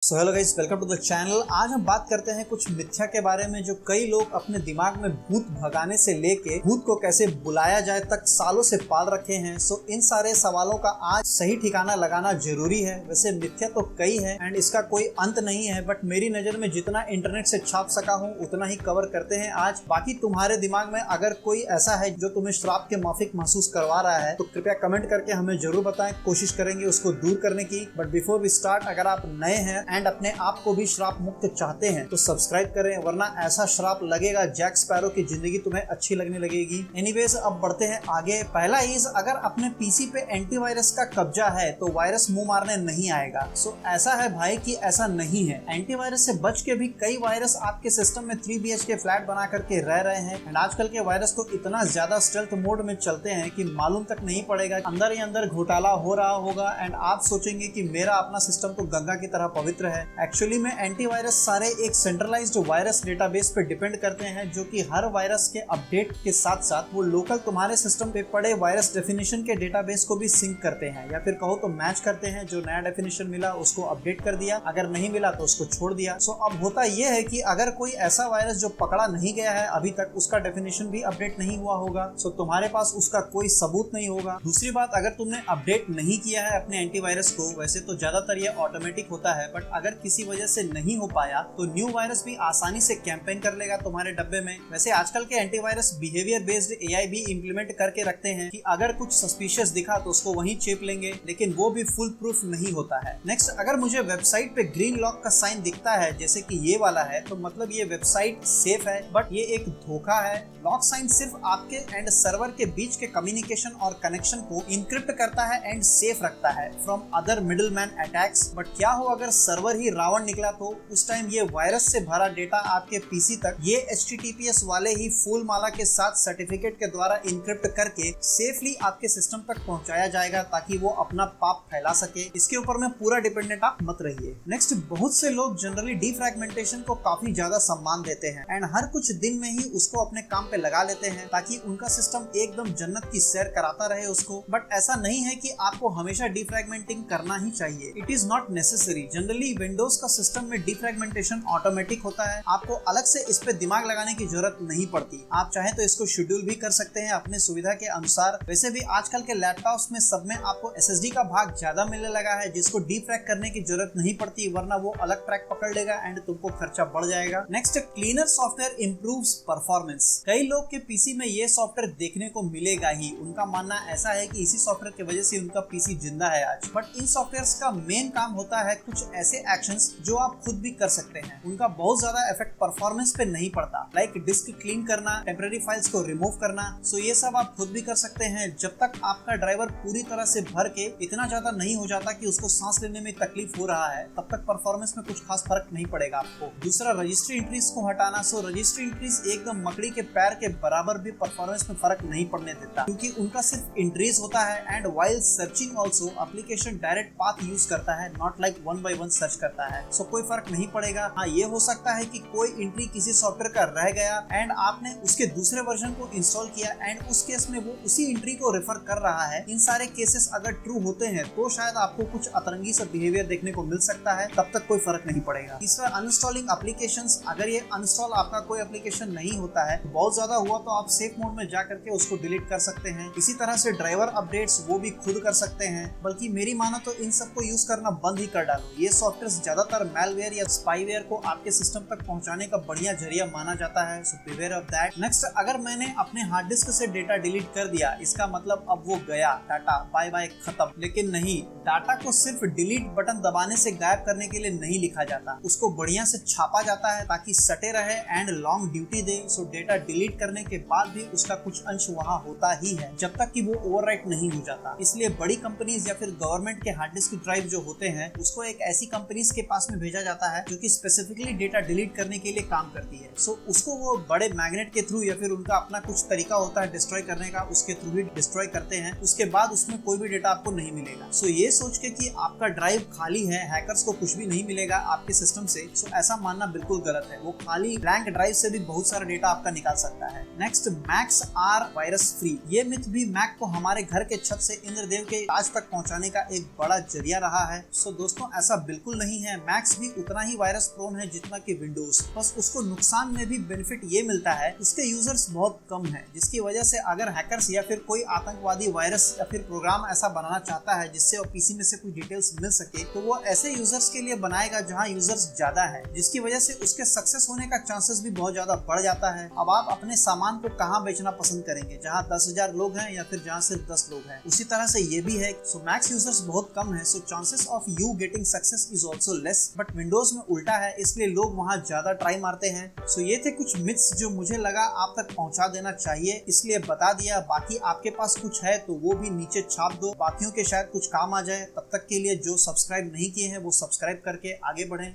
So hello guys, welcome to the channel. आज हम बात करते हैं कुछ मिथ्या के बारे में जो कई लोग अपने दिमाग में भूत भगाने से लेके भूत को कैसे बुलाया जाए तक सालों से पाल रखे हैं। सो इन सारे सवालों का आज सही ठिकाना लगाना जरूरी है। वैसे मिथ्या तो कई है एंड इसका कोई अंत नहीं है, बट मेरी नजर में जितना इंटरनेट से छाप सका हूँ उतना ही कवर करते हैं आज। बाकी तुम्हारे दिमाग में अगर कोई ऐसा है जो तुम्हें श्राप के माफिक महसूस करवा रहा है तो कृपया कमेंट करके हमें जरूर बताएं, कोशिश करेंगे उसको दूर करने की। बट बिफोर वी स्टार्ट, अगर आप नए हैं एंड अपने आप को भी श्राप मुक्त चाहते हैं तो सब्सक्राइब करें, वरना ऐसा श्राप लगेगा जैक स्पैरो की जिंदगी तुम्हें अच्छी लगने लगेगी। एनीवेज, अब बढ़ते हैं आगे। पहला इज, अगर अपने पीसी पे एंटीवायरस का कब्जा है तो वायरस मुंह मारने नहीं आएगा। सो ऐसा है भाई कि ऐसा नहीं है। एंटीवायरस से बच के भी कई वायरस आपके सिस्टम में 3 BHK फ्लैट बना करके रह रहे हैं एंड आजकल के वायरस तो इतना ज्यादा स्टेल्थ मोड में चलते हैं कि मालूम तक नहीं पड़ेगा, अंदर ही अंदर घोटाला हो रहा होगा एंड आप सोचेंगे कि मेरा अपना सिस्टम तो गंगा की तरह पवित्र है। एक्चुअली में एंटीवायरस सारे एक सेंट्रलाइज्ड वायरस डेटाबेस पे डिपेंड करते हैं, जो कि हर वायरस के अपडेट के साथ साथ वो लोकल तुम्हारे सिस्टम पे पड़े वायरस डेफिनेशन के डेटाबेस को भी सिंक करते हैं, या फिर कहो तो मैच करते हैं। जो नया डेफिनेशन मिला उसको अपडेट कर दिया, अगर नहीं मिला तो उसको छोड़ दिया। सो अब होता यह है कि अगर कोई ऐसा वायरस जो पकड़ा नहीं गया है अभी तक, उसका डेफिनेशन भी अपडेट नहीं हुआ होगा, सो तुम्हारे पास उसका कोई सबूत नहीं होगा। दूसरी बात, अगर तुमने अपडेट नहीं किया है अपने एंटीवायरस को, वैसे तो ज्यादातर ये ऑटोमेटिक होता है, बट अगर किसी वजह से नहीं हो पाया तो न्यू वायरस भी आसानी से कैंपेन कर लेगा तुम्हारे डब्बे में। वैसे आजकल के एंटीवायरस बिहेवियर बेस्ड AI भी इंप्लीमेंट करके रखते हैं कि अगर कुछ सस्पिशियस दिखा तो उसको वहीं चेप लेंगे, लेकिन वो भी फुल प्रूफ नहीं होता है। नेक्स्ट, अगर मुझे वेबसाइट पे ग्रीन लॉक का साइन दिखता है जैसे कि ये वाला है, तो मतलब ये वेबसाइट सेफ है, बट ये एक धोखा है। लॉक साइन सिर्फ आपके एंड सर्वर के बीच के कम्युनिकेशन और कनेक्शन को इंक्रिप्ट करता है एंड सेफ रखता है from other middleman attacks. But क्या हो अगर सर्वर ही रावण निकला तो उस टाइम ये वायरस से भरा डेटा आपके पीसी तक ये HTTPS वाले ही फूल माला के साथ सर्टिफिकेट के द्वारा इंक्रिप्ट करके सेफली आपके सिस्टम तक पहुंचाया जाएगा, ताकि वो अपना पाप फैला सके। इसके ऊपर में पूरा डिपेंडेंट आप मत रहिए। नेक्स्ट, बहुत से लोग जनरली डीफ्रैगमेंटेशन को काफी ज्यादा सम्मान देते हैं एंड हर कुछ दिन में ही उसको अपने काम पे लगा लेते हैं ताकि उनका सिस्टम एकदम जन्नत की सैर कराता रहे उसको। बट ऐसा नहीं है कि आपको हमेशा डीफ्रैगमेंटिंग करना ही चाहिए। It is not necessary. Generally Windows का सिस्टम में डीफ्रैगमेंटेशन ऑटोमेटिक होता है, आपको अलग से इस पे दिमाग लगाने की जरूरत नहीं पड़ती। आप चाहे तो इसको शेड्यूल भी कर सकते हैं अपने सुविधा के अनुसार। वैसे भी आजकल के लैपटॉप्स में सब में आपको SSD का भाग ज्यादा मिलने लगा है, जिसको डीफ्रैग करने की जरूरत नहीं पड़ती, वरना वो अलग ट्रैक पकड़ लेगा एंड तुमको खर्चा बढ़ जाएगा। Next, cleaner software improves performance. कई लोग के पीसी में ये सॉफ्टवेयर देखने को मिलेगा ही। उनका मानना ऐसा है कि इसी सॉफ्टवेयर की वजह से उनका पीसी जिंदा है आज। बट इन सॉफ्टवेयर्स का मेन काम होता है कुछ ऐसे एक्शंस जो आप खुद भी कर सकते हैं। उनका बहुत ज्यादा इफेक्ट परफॉर्मेंस पे नहीं पड़ता, लाइक डिस्क क्लीन करना, टेम्परेरी फाइल्स को रिमूव करना। सो ये सब आप खुद भी कर सकते हैं जब तक आपका ड्राइवर पूरी तरह से भर के इतना ज्यादा नहीं हो जाता कि उसको सांस लेने में तकलीफ हो रहा है, तब तक परफॉर्मेंस में कुछ खास फर्क नहीं पड़ेगा आपको। दूसरा, रजिस्ट्री एंट्रीज को हटाना। सो रजिस्ट्री एंट्रीज एकदम मकड़ी के पैर के बराबर भी परफॉर्मेंस में फर्क नहीं पड़ने देता, क्योंकि उनका सिर्फ एंट्रीज होता है and while searching also application direct path use करता है, नॉट लाइक 1 by 1 सर्च करता है। सो कोई फर्क नहीं पड़ेगा। हाँ, ये हो सकता है कि कोई एंट्री किसी सॉफ्टवेयर का रह गया एंड आपने उसके दूसरे वर्जन को इंस्टॉल किया एंड उस केस में वो उसी एंट्री को रेफर कर रहा है। इन सारे केसेस अगर ट्रू होते हैं तो शायद आपको कुछ अतरंगी सा बिहेवियर देखने को मिल सकता है, तब तक कोई फर्क नहीं पड़ेगा। तीसरा, अनइंस्टॉलिंग एप्लीकेशंस। अगर ये अनइंस्टॉल आपका कोई एप्लीकेशन नहीं होता है, बहुत ज्यादा हुआ तो आप सेफ मोड में जा करके उसको डिलीट कर सकते हैं। इसी तरह से ड्राइवर अपडेट्स वो भी खुद कर सकते हैं। बल्कि मेरी मानो तो इन सबको यूज करना बंद ही कर डालो। ये सॉफ्टवेयर ज्यादातर मैलवेयर या स्पाईवेयर को आपके सिस्टम तक पहुंचाने का बढ़िया जरिया माना जाता है, सो बिवेयर ऑफ दैट। नेक्स्ट, अगर मैंने अपने हार्ड डिस्क से डेटा डिलीट कर दिया, इसका मतलब अब वो गया, डाटा बाय बाय खत्म। लेकिन नहीं, डाटा को सिर्फ डिलीट बटन दबाने से गायब करने के लिए नहीं लिखा जाता, उसको बढ़िया से छापा जाता है ताकि सटे रहे and long duty they. So data delete करने के बाद भी उसका कुछ अंश वहाँ होता ही है जब तक कि वो ओवरराइट नहीं हो जाता। इसलिए बड़ी कंपनीज या फिर गवर्नमेंट के हार्ड डिस्क ड्राइव जो होते हैं, उसको एक ऐसी कंपनीज के पास में भेजा जाता है जो कि स्पेसिफिकली डेटा डिलीट करने के लिए काम करती है। सो उसको वो बड़े मैग्नेट के थ्रू या फिर उनका अपना कुछ तरीका होता है डिस्ट्रॉय करने का, उसके थ्रू ही डिस्ट्रॉय करते हैं। उसके बाद उसमें कोई भी डेटा आपको नहीं मिलेगा। सो ये सोच के कि आपका ड्राइव खाली है, हैकर्स को कुछ भी नहीं मिलेगा आपके सिस्टम से, सो ऐसा मानना बिल्कुल गलत है। वो खाली ब्लैंक ड्राइव से भी बहुत सारा डेटा आपका निकाल सकता है। Next, Macs are virus free. ये मिथ भी मैक को हमारे घर के छत से इंद्रदेव के ताज तक पहुंचाने का एक बड़ा जरिया रहा है। सो दोस्तों, ऐसा बिल्कुल बिल्कुल नहीं है, मैक्स भी उतना ही वायरस प्रोन है जितना कि विंडोज। बस उसको नुकसान में भी बेनिफिट ये मिलता है, उसके यूजर्स बहुत कम हैं, जिसकी वजह से अगर हैकर्स या फिर कोई आतंकवादी वायरस या फिर प्रोग्राम ऐसा बनाना चाहता है जिससे पीसी में से कुछ डिटेल्स मिल सके, तो वो ऐसे यूजर्स के लिए बनाएगा जहां यूजर्स ज्यादा है, जिसकी वजह से उसके सक्सेस होने का चांसेस भी बहुत ज्यादा बढ़ जाता है। अब आप अपने सामान को कहां बेचना पसंद करेंगे, जहां 10,000 लोग हैं या फिर जहां सिर्फ 10 लोग हैं। उसी तरह से ये भी है। सो मैक्स यूजर्स बहुत कम है, so chances of you getting success is also less. But Windows में उल्टा है, इसलिए लोग वहां ज्यादा ट्राई मारते हैं। सो ये थे कुछ मिथ्स जो मुझे लगा आप तक पहुंचा देना चाहिए, इसलिए बता दिया। बाकी आपके पास कुछ है तो वो भी नीचे छाप दो, बाकियों के शायद कुछ काम आ जाए। तब तक के लिए जो सब्सक्राइब नहीं किए हैं वो सब्सक्राइब करके आगे बढ़ें।